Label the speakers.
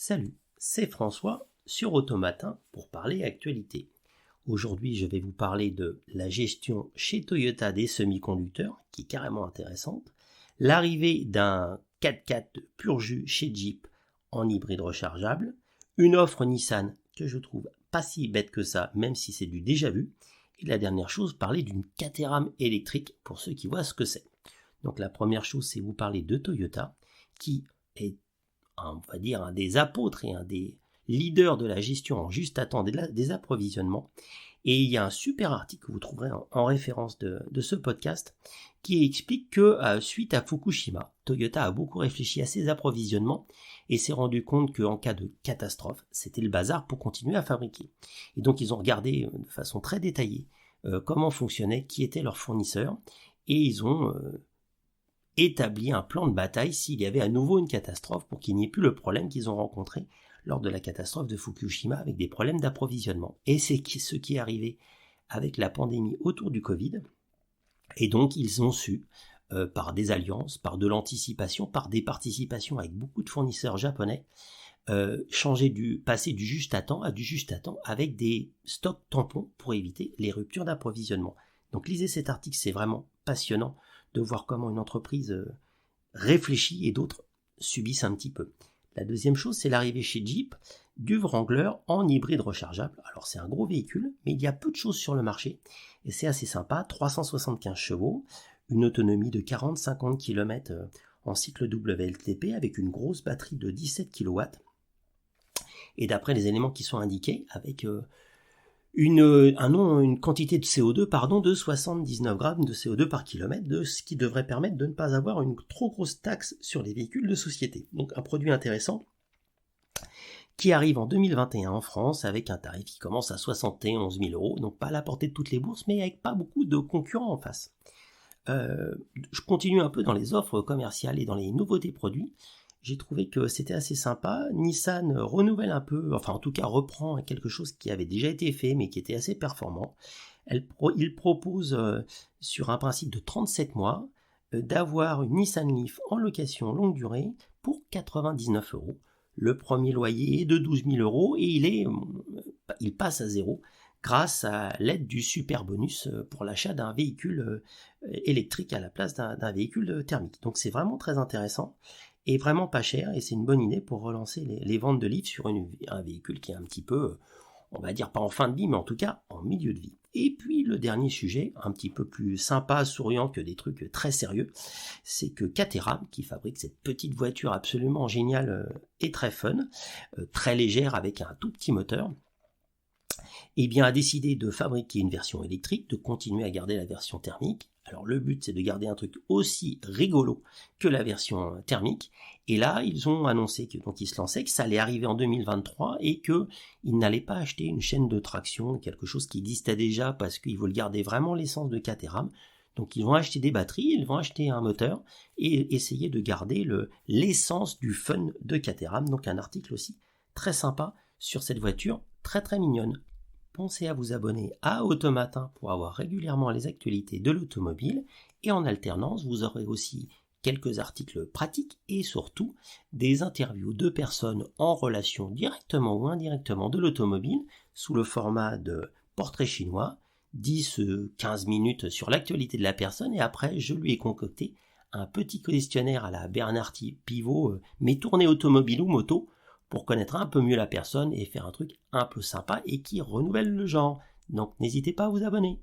Speaker 1: Salut, c'est François sur Automatin pour parler actualité. Aujourd'hui, je vais vous parler de la gestion chez Toyota des semi-conducteurs, qui est carrément intéressante, l'arrivée d'un 4x4 pur jus chez Jeep en hybride rechargeable, une offre Nissan que je trouve pas si bête que ça, même si c'est du déjà vu, et la dernière chose, parler d'une Caterham électrique pour ceux qui voient ce que c'est. Donc la première chose, c'est vous parler de Toyota, qui est on va dire un des apôtres et un des leaders de la gestion en juste à temps des approvisionnements. Et il y a un super article que vous trouverez en référence de ce podcast qui explique que suite à Fukushima, Toyota a beaucoup réfléchi à ses approvisionnements et s'est rendu compte qu'en cas de catastrophe, c'était le bazar pour continuer à fabriquer. Et donc ils ont regardé de façon très détaillée comment fonctionnait, qui étaient leurs fournisseurs, et ils ont établi un plan de bataille s'il y avait à nouveau une catastrophe pour qu'il n'y ait plus le problème qu'ils ont rencontré lors de la catastrophe de Fukushima avec des problèmes d'approvisionnement. Et c'est ce qui est arrivé avec la pandémie autour du Covid. Et donc ils ont su, par des alliances, par de l'anticipation, par des participations avec beaucoup de fournisseurs japonais, passer du juste à temps à du juste à temps avec des stocks tampons pour éviter les ruptures d'approvisionnement. Donc lisez cet article, c'est vraiment passionnant de voir comment une entreprise réfléchit et d'autres subissent un petit peu. La deuxième chose, c'est l'arrivée chez Jeep du Wrangler en hybride rechargeable. Alors c'est un gros véhicule, mais il y a peu de choses sur le marché et c'est assez sympa. 375 chevaux, une autonomie de 40-50 km en cycle WLTP avec une grosse batterie de 17 kW. Et d'après les éléments qui sont indiqués, avec une quantité de CO2 de 79 grammes de CO2 par kilomètre, ce qui devrait permettre de ne pas avoir une trop grosse taxe sur les véhicules de société. Donc un produit intéressant qui arrive en 2021 en France avec un tarif qui commence à 71 000 €, donc pas à la portée de toutes les bourses, mais avec pas beaucoup de concurrents en face. Je continue un peu dans les offres commerciales et dans les nouveautés produits. J'ai trouvé que c'était assez sympa. Nissan renouvelle un peu, enfin en tout cas reprend quelque chose qui avait déjà été fait mais qui était assez performant. Il propose sur un principe de 37 mois d'avoir une Nissan Leaf en location longue durée pour 99 €. Le premier loyer est de 12 000 € et il passe à zéro grâce à l'aide du super bonus pour l'achat d'un véhicule électrique à la place d'un véhicule thermique. Donc c'est vraiment très intéressant et vraiment pas cher, et c'est une bonne idée pour relancer les ventes de livres sur un véhicule qui est un petit peu, on va dire pas en fin de vie, mais en tout cas en milieu de vie. Et puis le dernier sujet, un petit peu plus sympa, souriant que des trucs très sérieux, c'est que Caterham, qui fabrique cette petite voiture absolument géniale et très fun, très légère avec un tout petit moteur, eh bien, a décidé de fabriquer une version électrique, de continuer à garder la version thermique. Alors le but, c'est de garder un truc aussi rigolo que la version thermique. Et là, ils ont annoncé donc ils se lançaient, que ça allait arriver en 2023 et qu'ils n'allaient pas acheter une chaîne de traction, quelque chose qui existait déjà, parce qu'ils veulent garder vraiment l'essence de Caterham. Donc ils vont acheter des batteries, ils vont acheter un moteur et essayer de garder l'essence du fun de Caterham. Donc un article aussi très sympa sur cette voiture, très très mignonne. Pensez à vous abonner à Automatin pour avoir régulièrement les actualités de l'automobile, et en alternance, vous aurez aussi quelques articles pratiques et surtout des interviews de personnes en relation directement ou indirectement de l'automobile sous le format de portrait chinois, 10-15 minutes sur l'actualité de la personne, et après je lui ai concocté un petit questionnaire à la Bernard Pivot, mais tourné automobile ou moto, pour connaître un peu mieux la personne et faire un truc un peu sympa et qui renouvelle le genre. Donc n'hésitez pas à vous abonner.